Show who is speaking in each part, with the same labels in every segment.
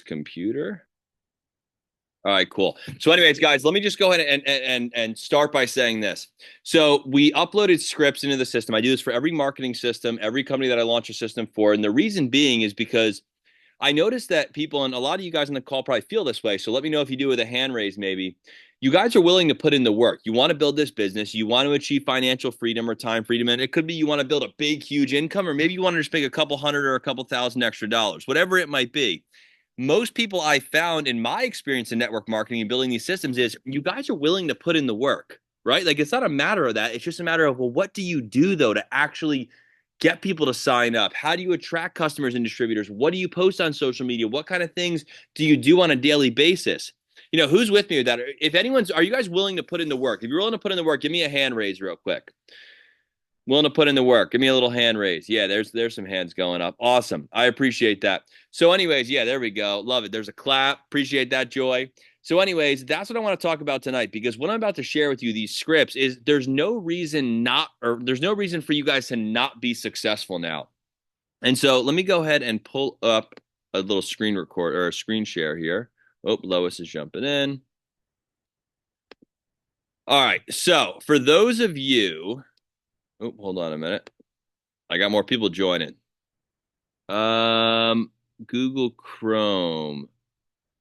Speaker 1: computer. All right, cool. So, anyways, guys, let me just go ahead and start by saying this. So, we uploaded scripts into the system. I do this for every marketing system, every company that I launch a system for, and the reason being is because I noticed that people, and a lot of you guys on the call probably feel this way. So, let me know if you do with a hand raise, maybe. You guys are willing to put in the work. You want to build this business. You want to achieve financial freedom or time freedom. And it could be you want to build a big, huge income, or maybe you want to just make a couple hundred or a couple thousand extra dollars, whatever it might be. Most people I found in my experience in network marketing and building these systems is you guys are willing to put in the work, right? Like it's not a matter of that. It's just a matter of, well, what do you do though to actually get people to sign up? How do you attract customers and distributors? What do you post on social media? What kind of things do you do on a daily basis? You know, who's with me with that? If anyone's, are you guys willing to put in the work? If you're willing to put in the work, give me a hand raise real quick. Willing to put in the work. Give me a little hand raise. Yeah, there's some hands going up. Awesome. I appreciate that. So anyways, yeah, there we go. Love it. There's a clap. Appreciate that, Joy. So anyways, that's what I want to talk about tonight because what I'm about to share with you, these scripts, is there's no reason for you guys to not be successful now. And so let me go ahead and pull up a little screen record or a screen share here. Oh, Lois is jumping in. All right. So for those of you, oh, hold on a minute. I got more people joining. Google Chrome.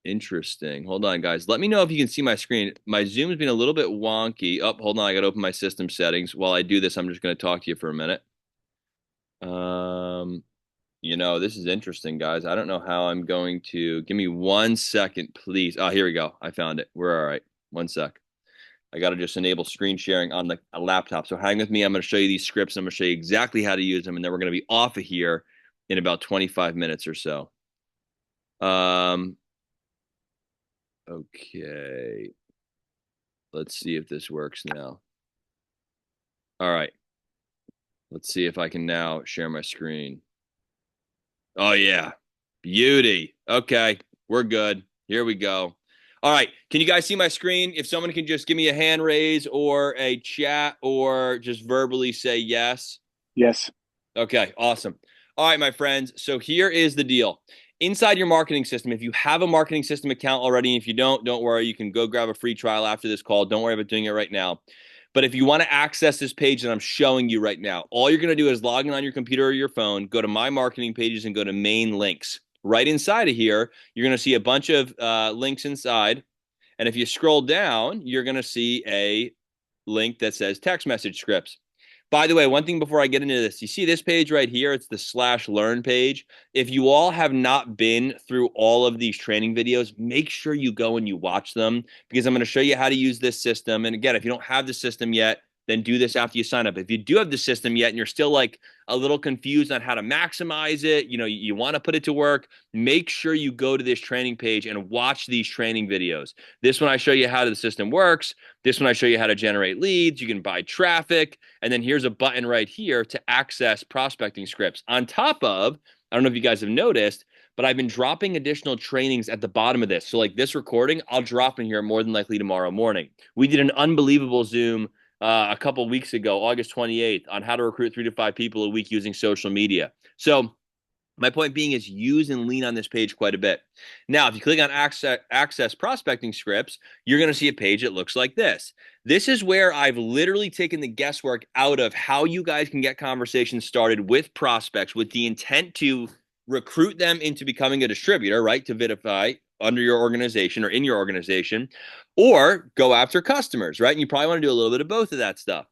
Speaker 1: Interesting. Hold on, guys. Let me know if you can see my screen. My Zoom's been a little bit wonky. Oh, hold on. I got to open my system settings. While I do this, I'm just going to talk to you for a minute. This is interesting, guys. I don't know how I'm going to. Give me 1 second, please. Oh, here we go. I found it. We're all right. 1 sec. I got to just enable screen sharing on a laptop. So hang with me. I'm going to show you these scripts. I'm going to show you exactly how to use them. And then we're going to be off of here in about 25 minutes or so. Okay. Let's see if this works now. All right. Let's see if I can now share my screen. Oh, yeah. Beauty. Okay. We're good. Here we go. All right. Can you guys see my screen? If someone can just give me a hand raise or a chat or just verbally say yes.
Speaker 2: Yes.
Speaker 1: Okay. Awesome. All right, my friends. So here is the deal. Inside your marketing system, if you have a marketing system account already, and if you don't worry. You can go grab a free trial after this call. Don't worry about doing it right now. But if you want to access this page that I'm showing you right now, all you're going to do is log in on your computer or your phone, go to My Marketing Pages, and go to Main Links. Right inside of here, you're going to see a bunch of links inside. And if you scroll down, you're going to see a link that says Text Message Scripts. By the way, one thing before I get into this, you see this page right here? It's the /learn page. If you all have not been through all of these training videos, make sure you go and you watch them because I'm going to show you how to use this system. And again, if you don't have the system yet, then do this after you sign up. If you do have the system yet and you're still like a little confused on how to maximize it, you want to put it to work, make sure you go to this training page and watch these training videos. This one I show you how the system works. This one I show you how to generate leads. You can buy traffic. And then here's a button right here to access prospecting scripts. On top of, I don't know if you guys have noticed, but I've been dropping additional trainings at the bottom of this. So like this recording, I'll drop in here more than likely tomorrow morning. We did an unbelievable Zoom a couple of weeks ago, August 28th, on how to recruit 3 to 5 people a week using social media. So my point being is use and lean on this page quite a bit. Now, if you click on access prospecting scripts, you're going to see a page that looks like this. This is where I've literally taken the guesswork out of how you guys can get conversations started with prospects with the intent to recruit them into becoming a distributor, right, to Vidafy under your organization or in your organization, or go after customers, right? And you probably want to do a little bit of both of that stuff.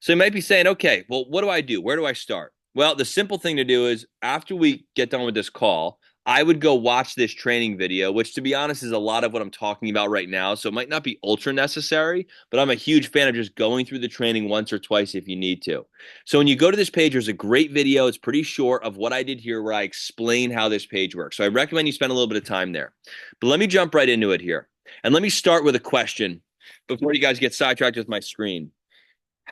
Speaker 1: So you might be saying, okay, well, what do I do? Where do I start? Well, the simple thing to do is after we get done with this call, I would go watch this training video, which to be honest is a lot of what I'm talking about right now. So it might not be ultra necessary, but I'm a huge fan of just going through the training once or twice if you need to. So when you go to this page, there's a great video. It's pretty short of what I did here where I explain how this page works. So I recommend you spend a little bit of time there. But let me jump right into it here. And let me start with a question before you guys get sidetracked with my screen.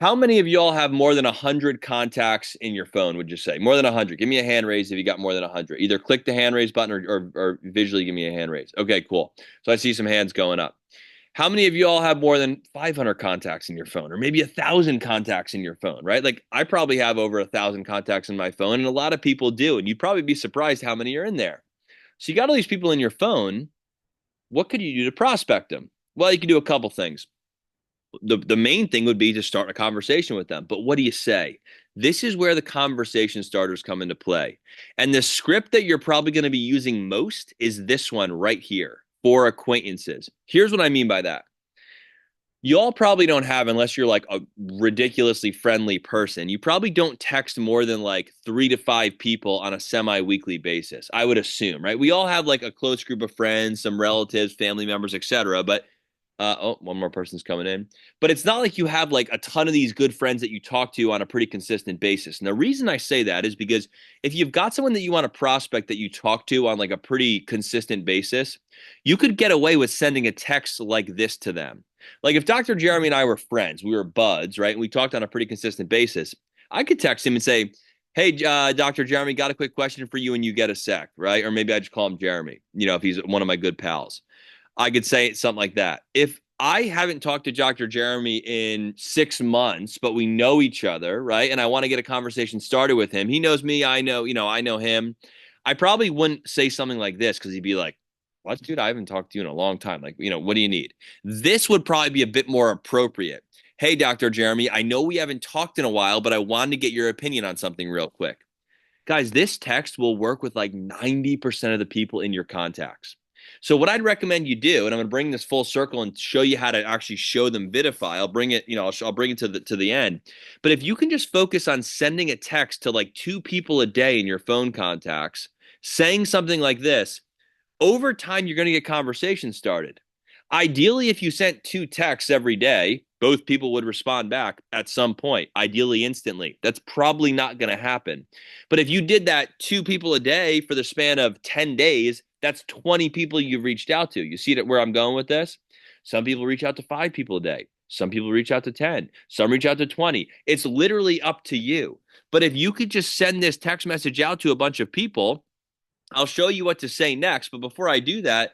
Speaker 1: How many of y'all have more than 100 contacts in your phone, would you say? More than 100. Give me a hand raise if you got more than 100. Either click the hand raise button or visually give me a hand raise. Okay, cool. So I see some hands going up. How many of y'all have more than 500 contacts in your phone or maybe 1,000 contacts in your phone, right? Like I probably have over 1,000 contacts in my phone and a lot of people do. And you'd probably be surprised how many are in there. So you got all these people in your phone. What could you do to prospect them? Well, you can do a couple things. The main thing would be to start a conversation with them. But what do you say? This is where the conversation starters come into play. And the script that you're probably going to be using most is this one right here for acquaintances. Here's what I mean by that. You all probably don't have, unless you're like a ridiculously friendly person, you probably don't text more than like 3 to 5 people on a semi-weekly basis, I would assume, right? We all have like a close group of friends, some relatives, family members, etc. But oh, one more person's coming in. But it's not like you have like a ton of these good friends that you talk to on a pretty consistent basis. And the reason I say that is because if you've got someone that you want to prospect that you talk to on like a pretty consistent basis, you could get away with sending a text like this to them. Like if Dr. Jeremy and I were friends, we were buds, right? And we talked on a pretty consistent basis. I could text him and say, hey, Dr. Jeremy, got a quick question for you and you get a sec, right? Or maybe I just call him Jeremy, if he's one of my good pals. I could say something like that. If I haven't talked to Dr. Jeremy in 6 months, but we know each other, right? And I want to get a conversation started with him. He knows me. I know him. I probably wouldn't say something like this because he'd be like, what, dude? I haven't talked to you in a long time. Like, what do you need? This would probably be a bit more appropriate. Hey, Dr. Jeremy, I know we haven't talked in a while, but I wanted to get your opinion on something real quick. Guys, this text will work with like 90% of the people in your contacts. So what I'd recommend you do, and I'm going to bring this full circle and show you how to actually show them Vidafy. I'll bring it, I'll bring it to the end. But if you can just focus on sending a text to like 2 people a day in your phone contacts, saying something like this, over time, you're going to get conversations started. Ideally, if you sent 2 texts every day, both people would respond back at some point, ideally instantly. That's probably not going to happen. But if you did that 2 people a day for the span of 10 days, that's 20 people you've reached out to. You see where I'm going with this? Some people reach out to 5 people a day. Some people reach out to 10. Some reach out to 20. It's literally up to you. But if you could just send this text message out to a bunch of people, I'll show you what to say next. But before I do that,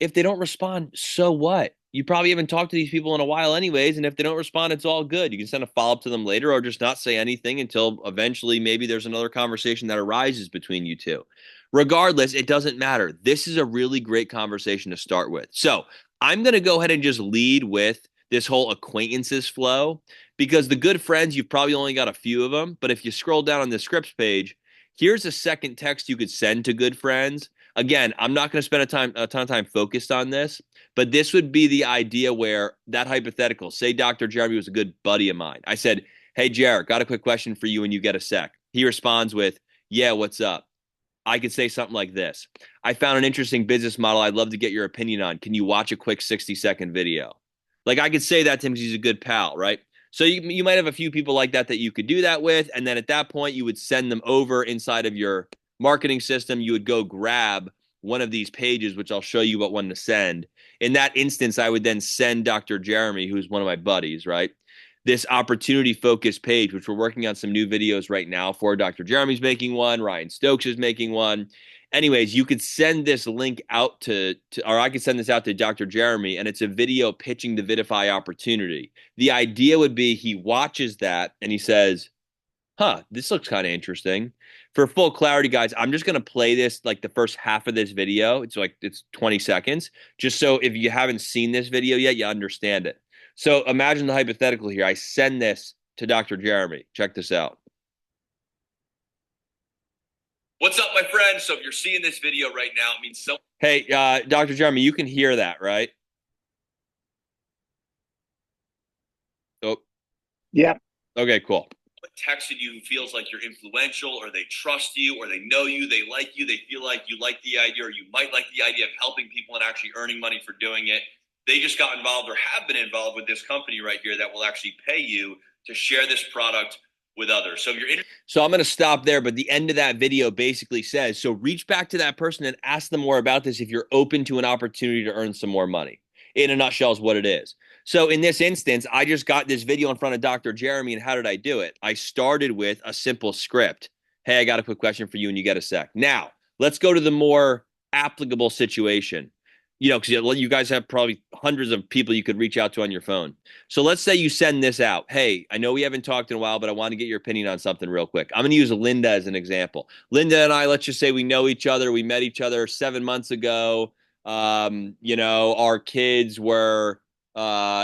Speaker 1: if they don't respond, so what? You probably haven't talked to these people in a while anyways, and if they don't respond, it's all good. You can send a follow-up to them later or just not say anything until eventually maybe there's another conversation that arises between you two. Regardless, it doesn't matter. This is a really great conversation to start with. So I'm going to go ahead and just lead with this whole acquaintances flow because the good friends, you've probably only got a few of them. But if you scroll down on the scripts page, here's a second text you could send to good friends. Again, I'm not going to spend a ton of time focused on this, but this would be the idea where that hypothetical, say Dr. Jeremy was a good buddy of mine. I said, hey, Jared, got a quick question for you and you get a sec. He responds with, yeah, what's up? I could say something like this. I found an interesting business model I'd love to get your opinion on. Can you watch a quick 60-second video? Like I could say that to him because he's a good pal, right? So you might have a few people like that you could do that with. And then at that point, you would send them over inside of your marketing system. You would go grab one of these pages, which I'll show you what one to send. In that instance, I would then send Dr. Jeremy, who's one of my buddies, right? This opportunity focused page, which we're working on some new videos right now for. Dr. Jeremy's making one. Ryan Stokes is making one. Anyways, you could send this link out or I could send this out to Dr. Jeremy, and it's a video pitching the Vidafy opportunity. The idea would be he watches that and he says, this looks kind of interesting. For full clarity, guys, I'm just going to play this, like the first half of this video. It's 20 seconds, just so if you haven't seen this video yet, you understand it. So imagine the hypothetical here. I send this to Dr. Jeremy. Check this out. What's up, my friend? So if you're seeing this video right now, it means so. Hey, Dr. Jeremy, you can hear that, right? Oh,
Speaker 2: yeah.
Speaker 1: Okay, cool. What texted you who feels like you're influential or they trust you or they know you, they like you, they feel like you like the idea or you might like the idea of helping people and actually earning money for doing it. They just got involved or have been involved with this company right here that will actually pay you to share this product with others. So so I'm going to stop there, but the end of that video basically says, so reach back to that person and ask them more about this if you're open to an opportunity to earn some more money. In a nutshell is what it is. So in this instance, I just got this video in front of Dr. Jeremy, and how did I do it? I started with a simple script. Hey, I got a quick question for you and you get a sec. Now, let's go to the more applicable situation. because you guys have probably hundreds of people you could reach out to on your phone. So let's say you send this out. Hey, I know we haven't talked in a while, but I want to get your opinion on something real quick. I'm going to use Linda as an example. Linda and I, let's just say we know each other. We met each other 7 months ago. Our kids were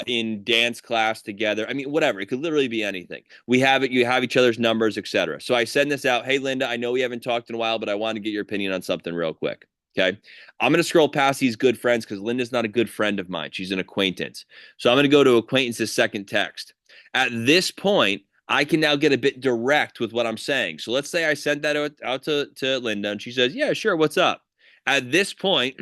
Speaker 1: in dance class together. I mean, whatever. It could literally be anything. You have each other's numbers, etc. So I send this out. Hey, Linda, I know we haven't talked in a while, but I want to get your opinion on something real quick. Okay. I'm going to scroll past these good friends because Linda's not a good friend of mine. She's an acquaintance. So I'm going to go to acquaintance's second text. At this point, I can now get a bit direct with what I'm saying. So let's say I sent that out to Linda and she says, yeah, sure. What's up? At this point,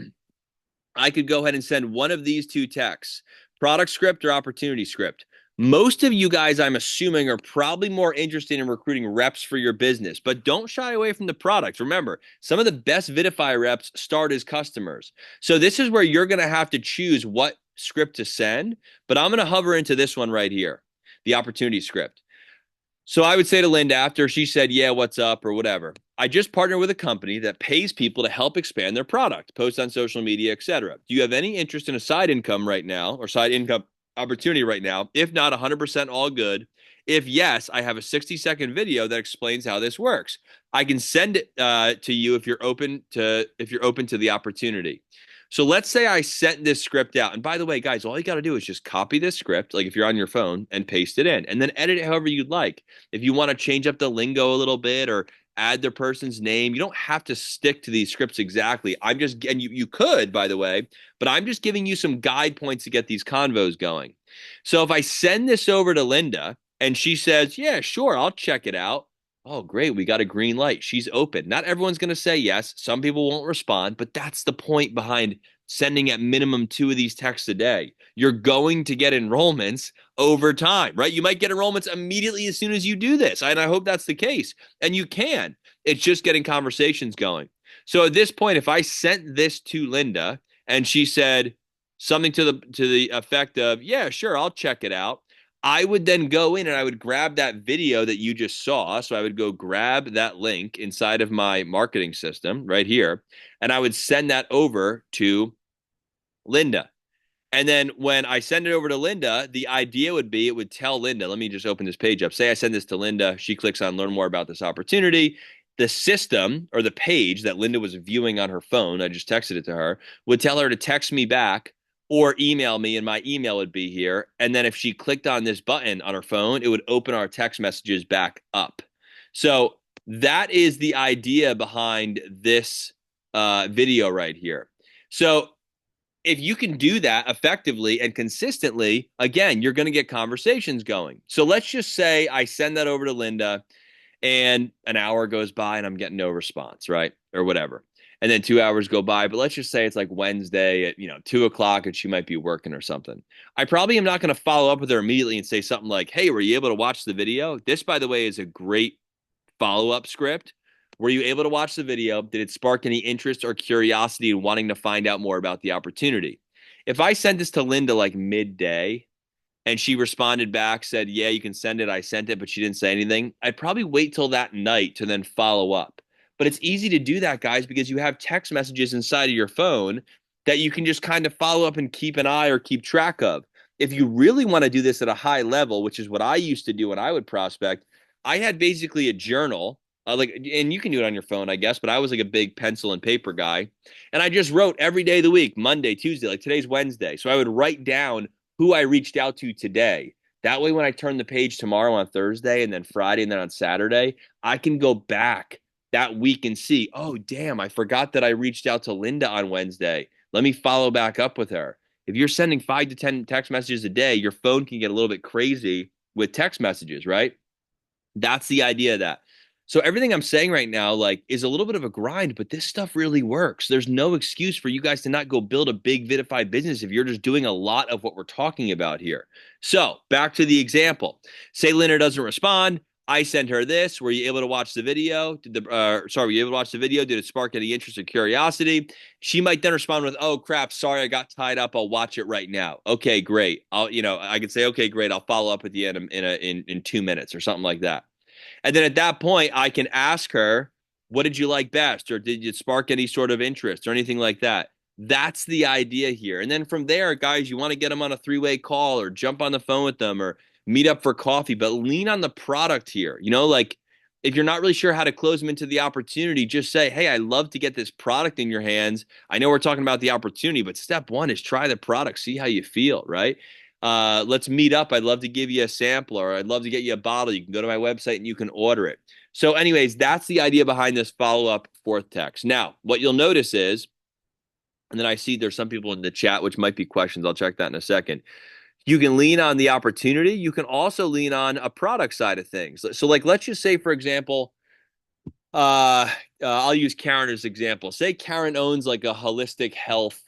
Speaker 1: I could go ahead and send one of these two texts, product script or opportunity script. Most of you guys, I'm assuming, are probably more interested in recruiting reps for your business, but don't shy away from the product. Remember, some of the best Vidafy reps start as customers. So this is where you're going to have to choose what script to send, but I'm going to hover into this one right here, the opportunity script. So I would say to Linda after she said, yeah, what's up or whatever, I just partnered with a company that pays people to help expand their product, post on social media, etc. Do you have any interest in a side income right now or side income opportunity right now? If not, 100% all good. If yes, I have a 60-second video that explains how this works. I can send it to you if you're open to the opportunity. So let's say I sent this script out. And by the way, guys, all you got to do is just copy this script, like if you're on your phone, and paste it in, and then edit it however you'd like. If you want to change up the lingo a little bit or add their person's name, you don't have to stick to these scripts exactly. And you could, by the way, but I'm just giving you some guide points to get these convos going. So if I send this over to Linda and she says, yeah, sure, I'll check it out. Oh, great. We got a green light. She's open. Not everyone's going to say yes. Some people won't respond, but that's the point behind sending at minimum 2 of these texts a day. You're going to get enrollments over time, right? You might get enrollments immediately as soon as you do this. And I hope that's the case. And you can. It's just getting conversations going. So at this point, if I sent this to Linda and she said something to the effect of, yeah, sure, I'll check it out. I would then go in and I would grab that video that you just saw. So I would go grab that link inside of my marketing system right here, and I would send that over to Linda. And then when I send it over to Linda, the idea would be it would tell Linda, let me just open this page up. Say I send this to Linda. She clicks on learn more about this opportunity. The system or the page that Linda was viewing on her phone, I just texted it to her, would tell her to text me back or email me, and my email would be here. And then if she clicked on this button on her phone, it would open our text messages back up. So that is the idea behind this video right here. So if you can do that effectively and consistently, again, you're going to get conversations going. So let's just say I send that over to Linda and an hour goes by and I'm getting no response, right? Or whatever. And then 2 hours go by, but let's just say it's like Wednesday at 2 o'clock and she might be working or something. I probably am not going to follow up with her immediately and say something like, hey, were you able to watch the video? This, by the way, is a great follow-up script. Were you able to watch the video? Did it spark any interest or curiosity in wanting to find out more about the opportunity? If I sent this to Linda like midday and she responded back, said, yeah, you can send it, I sent it, but she didn't say anything, I'd probably wait till that night to then follow up. But it's easy to do that, guys, because you have text messages inside of your phone that you can just kind of follow up and keep an eye or keep track of. If you really want to do this at a high level, which is what I used to do when I would prospect, I had basically a journal, and you can do it on your phone, I guess, but I was like a big pencil and paper guy. And I just wrote every day of the week, Monday, Tuesday, like today's Wednesday. So I would write down who I reached out to today. That way, when I turn the page tomorrow on Thursday and then Friday and then on Saturday, I can go back that week and see, oh, damn, I forgot that I reached out to Linda on Wednesday. Let me follow back up with her. If you're sending 5 to 10 text messages a day, your phone can get a little bit crazy with text messages, right? That's the idea of that. So everything I'm saying right now, like, is a little bit of a grind, but this stuff really works. There's no excuse for you guys to not go build a big Vidify business if you're just doing a lot of what we're talking about here. So back to the example. Say Linda doesn't respond. I send her this. Were you able to watch the video? Were you able to watch the video? Did it spark any interest or curiosity? She might then respond with, "Oh crap, sorry, I got tied up. I'll watch it right now." Okay, great. I could say, "Okay, great. I'll follow up with you in 2 minutes or something like that." And then at that point, I can ask her, what did you like best? Or did it spark any sort of interest or anything like that? That's the idea here. And then from there, guys, you want to get them on a three-way call or jump on the phone with them or meet up for coffee, but lean on the product here. Like if you're not really sure how to close them into the opportunity, just say, hey, I love to get this product in your hands. I know we're talking about the opportunity, but step one is try the product, see how you feel, right? Let's meet up. I'd love to give you a sample or I'd love to get you a bottle. You can go to my website and you can order it. So anyways, that's the idea behind this follow-up fourth text. Now, what you'll notice is, and then I see there's some people in the chat, which might be questions. I'll check that in a second. You can lean on the opportunity. You can also lean on a product side of things. So like, let's just say, for example, I'll use Karen as an example. Say Karen owns like a holistic health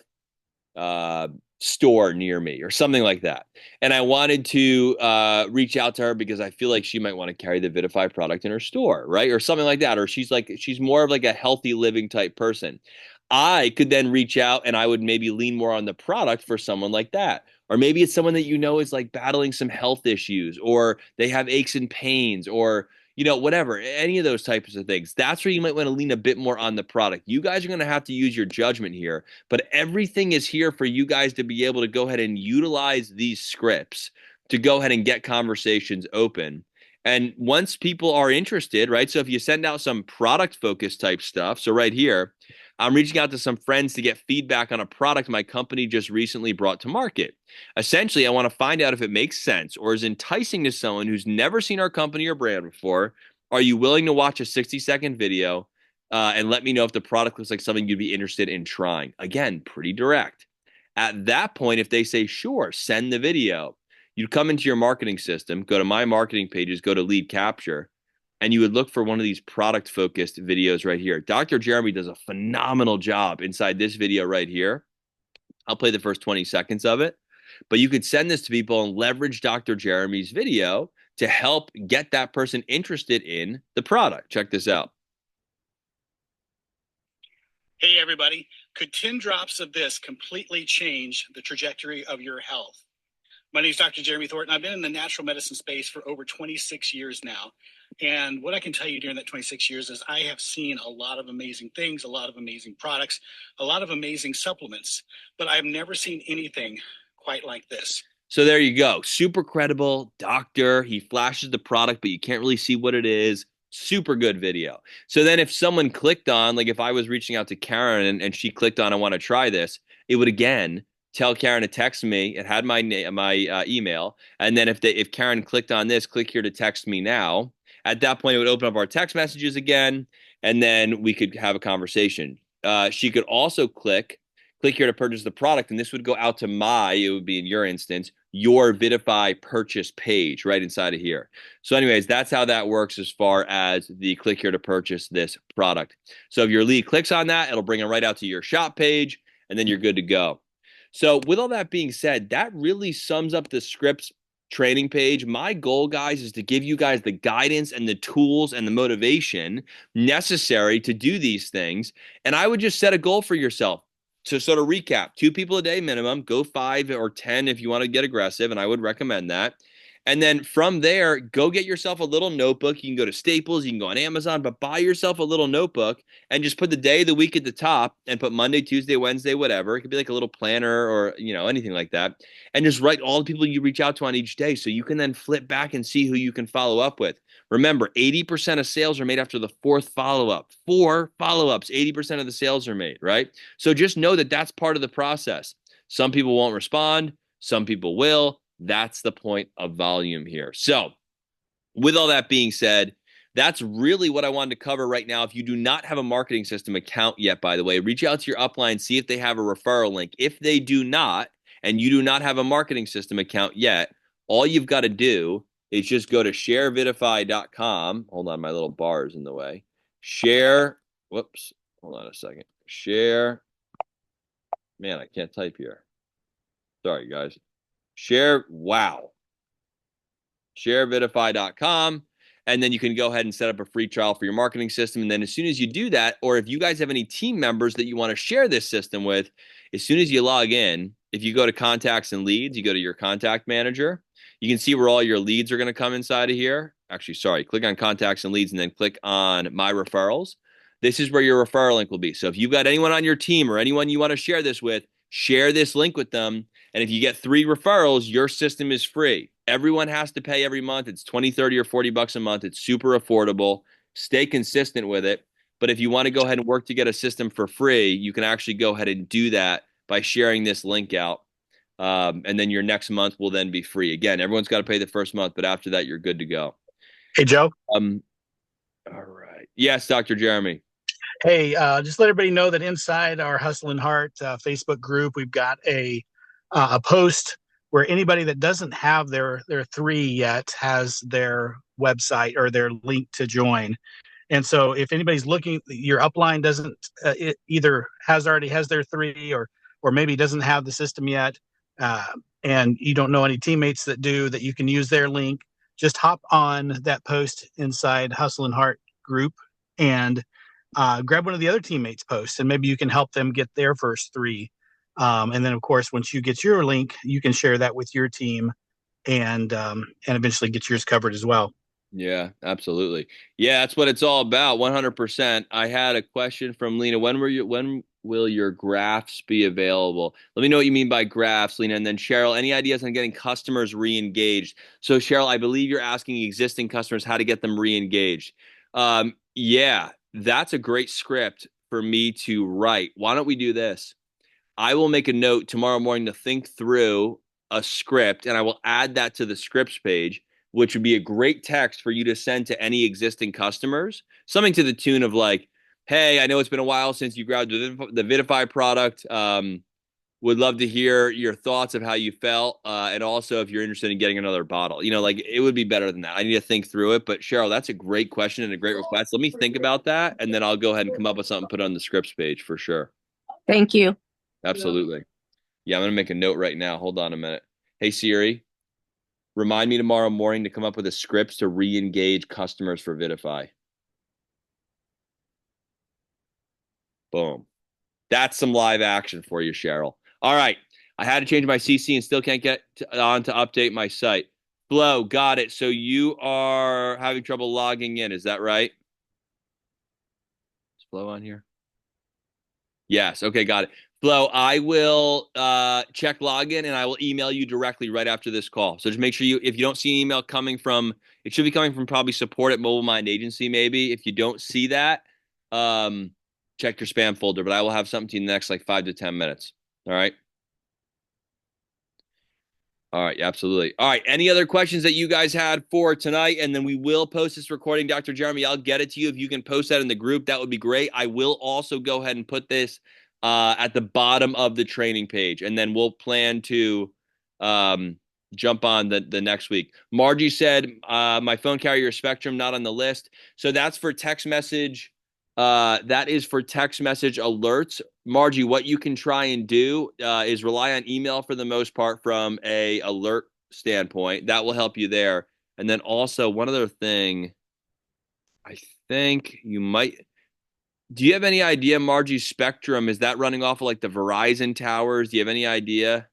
Speaker 1: uh, store near me or something like that. And I wanted to reach out to her because I feel like she might want to carry the Vidafy product in her store, right? Or something like that. Or she's more of like a healthy living type person. I could then reach out and I would maybe lean more on the product for someone like that. Or maybe it's someone that is like battling some health issues or they have aches and pains or whatever, any of those types of things. That's where you might want to lean a bit more on the product. You guys are going to have to use your judgment here, but everything is here for you guys to be able to go ahead and utilize these scripts to go ahead and get conversations open. And once people are interested, right? So if you send out some product focused type stuff, so right here, I'm reaching out to some friends to get feedback on a product my company just recently brought to market. Essentially, I want to find out if it makes sense or is enticing to someone who's never seen our company or brand before. Are you willing to watch a 60-second video and let me know if the product looks like something you'd be interested in trying? Again, pretty direct. At that point, if they say, sure, send the video, you'd come into your marketing system, go to my marketing pages, go to lead capture, and you would look for one of these product focused videos right here. Dr. Jeremy does a phenomenal job inside this video right here. I'll play the first 20 seconds of it, but you could send this to people and leverage Dr. Jeremy's video to help get that person interested in the product. Check this out.
Speaker 2: Hey, everybody. Could 10 drops of this completely change the trajectory of your health? My name is Dr. Jeremy Thornton. I've been in the natural medicine space for over 26 years now. And what I can tell you during that 26 years is I have seen a lot of amazing things, a lot of amazing products, a lot of amazing supplements, but I've never seen anything quite like this.
Speaker 1: So there you go. Super credible doctor. He flashes the product, but you can't really see what it is. Super good video. So then if someone clicked on, like if I was reaching out to Karen and she clicked on, I want to try this, it would again tell Karen to text me. It had my email. And then if Karen clicked on this, click here to text me now. At that point, it would open up our text messages again, and then we could have a conversation. She could also click here to purchase the product, and this would go out to it would be in your instance, your Vidafy purchase page right inside of here. So anyways, that's how that works as far as the click here to purchase this product. So if your lead clicks on that, it'll bring them right out to your shop page, and then you're good to go. So with all that being said, that really sums up the scripts training page. My goal, guys, is to give you guys the guidance and the tools and the motivation necessary to do these things. And I would just set a goal for yourself. To sort of recap, 2 people a day minimum, go 5 or 10 if you want to get aggressive, and I would recommend that. And then from there, go get yourself a little notebook. You can go to Staples, you can go on Amazon, but buy yourself a little notebook and just put the day of the week at the top and put Monday, Tuesday, Wednesday, whatever. It could be like a little planner or, anything like that. And just write all the people you reach out to on each day so you can then flip back and see who you can follow up with. Remember, 80% of sales are made after the 4th follow-up. 4 follow-ups, 80% of the sales are made, right? So just know that that's part of the process. Some people won't respond. Some people will. That's the point of volume here. So with all that being said, that's really what I wanted to cover right now. If you do not have a marketing system account yet, by the way, reach out to your upline, see if they have a referral link. If they do not, and you do not have a marketing system account yet, all you've got to do is just go to sharevidafy.com. Hold on, my little bar is in the way. Whoops, hold on a second. Man, I can't type here. Sorry, guys. Sharevidafy.com. And then you can go ahead and set up a free trial for your marketing system. And then as soon as you do that, or if you guys have any team members that you want to share this system with, as soon as you log in, if you go to contacts and leads, you go to your contact manager, you can see where all your leads are going to come inside of here. Actually, sorry, click on contacts and leads and then click on my referrals. this is where your referral link will be. So if you've got anyone on your team or anyone you want to share this with, share this link with them. And if you get 3 referrals, your system is free. Everyone has to pay every month. It's 20, 30, or 40 bucks a month. It's super affordable. Stay consistent with it. But if you want to go ahead and work to get a system for free, you can actually go ahead and do that by sharing this link out. And then your next month will then be free. Again, everyone's got to pay the first month, but after that, you're good to go.
Speaker 2: Hey, Joe.
Speaker 1: All right. Yes, Dr. Jeremy.
Speaker 2: Hey, just let everybody know that inside our Hustle and Heart Facebook group, we've got a post where anybody that doesn't have their 3 yet has their website or their link to join. And so if anybody's looking, your upline doesn't it either already has their 3 or maybe doesn't have the system yet, and you don't know any teammates that do, that you can use their link. Just hop on that post inside Hustle and Heart group and grab one of the other teammates' posts, and maybe you can help them get their first 3. And then, of course, once you get your link, you can share that with your team and eventually get yours covered as well.
Speaker 1: Yeah, absolutely. Yeah, that's what it's all about. 100%. I had a question from Lena. When will your graphs be available? Let me know what you mean by graphs, Lena. And then Cheryl, any ideas on getting customers re-engaged? So Cheryl, I believe you're asking existing customers how to get them re-engaged. Yeah, that's a great script for me to write. Why don't we do this? I will make a note tomorrow morning to think through a script, and I will add that to the scripts page, which would be a great text for you to send to any existing customers. Something to the tune of like, "Hey, I know it's been a while since you grabbed the Vidafy product. Would love to hear your thoughts of how you felt, and also if you're interested in getting another bottle." Like it would be better than that. I need to think through it. But Cheryl, that's a great question and a great request. Let me think about that, and then I'll go ahead and come up with something, put it on the scripts page for sure.
Speaker 3: Thank you.
Speaker 1: Absolutely. Yeah, I'm gonna make a note right now. Hold on a minute. Hey Siri, remind me tomorrow morning to come up with a script to re-engage customers for Vidify. Boom. That's some live action for you, Cheryl. All right. I had to change my CC and still can't get on to update my site. Flo, got it. So you are having trouble logging in. Is that right? Is Flo on here? Yes. Okay, got it. Flo, I will check login and I will email you directly right after this call. So just make sure if you don't see an email coming from, it should be coming from probably support at Mobile Mind Agency, maybe. If you don't see that, check your spam folder, but I will have something to you in the next like 5 to 10 minutes. All right. All right, absolutely. All right, any other questions that you guys had for tonight? And then we will post this recording, Dr. Jeremy. I'll get it to you. If you can post that in the group, that would be great. I will also go ahead and put this at the bottom of the training page, and then we'll plan to jump on the next week. Margie said, my phone carrier Spectrum not on the list. So that's for text message. That is for text message alerts. Margie, what you can try and do is rely on email for the most part from a alert standpoint. That will help you there. And then also one other thing, I think you might. Do you have any idea, Margie, Spectrum, is that running off of like the Verizon towers? Do you have any idea?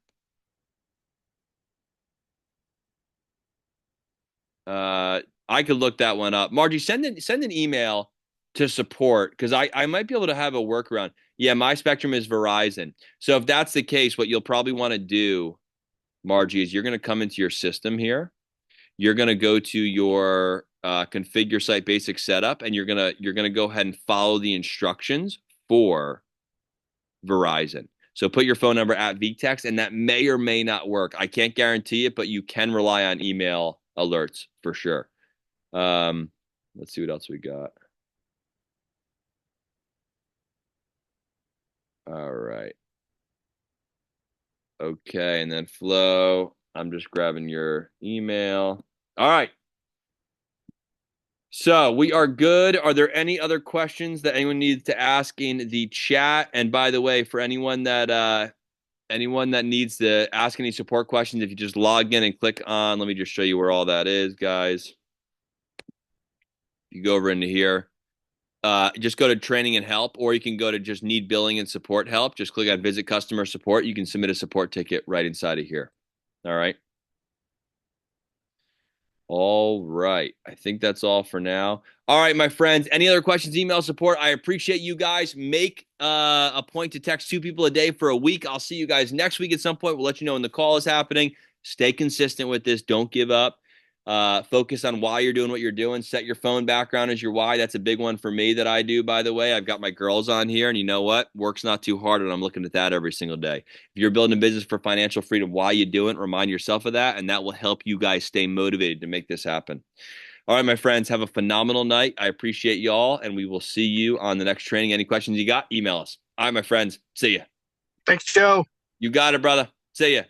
Speaker 1: I could look that one up. Margie, send an email to support because I might be able to have a workaround. Yeah, my Spectrum is Verizon. So if that's the case, what you'll probably want to do, Margie, is you're going to come into your system here. You're going to go to your configure site basic setup, and you're gonna go ahead and follow the instructions for Verizon. So put your phone number at VTEX, and that may or may not work. I can't guarantee it, but you can rely on email alerts for sure. Let's see what else we got. All right. Okay, and then Flo, I'm just grabbing your email. All right. So we are good. Are there any other questions that anyone needs to ask in the chat? And by the way, for anyone that needs to ask any support questions, if you just log in and click on, let me just show you where all that is, guys. You go over into here. Just go to training and help, or you can go to just need billing and support help. Just click on visit customer support. You can submit a support ticket right inside of here. All right. All right. I think that's all for now. All right, my friends. Any other questions, email support? I appreciate you guys. Make a point to text 2 people a day for a week. I'll see you guys next week at some point. We'll let you know when the call is happening. Stay consistent with this. Don't give up. Focus on why you're doing what you're doing. Set your phone background as your why. That's a big one for me that I do, by the way. I've got my girls on here, and you know what? Work's not too hard, and I'm looking at that every single day. If you're building a business for financial freedom, why you do it, remind yourself of that, and that will help you guys stay motivated to make this happen. All right, my friends, have a phenomenal night. I appreciate y'all, and we will see you on the next training. Any questions you got, email us. All right, my friends, see ya.
Speaker 3: Thanks, Joe.
Speaker 1: You got it, brother. See ya.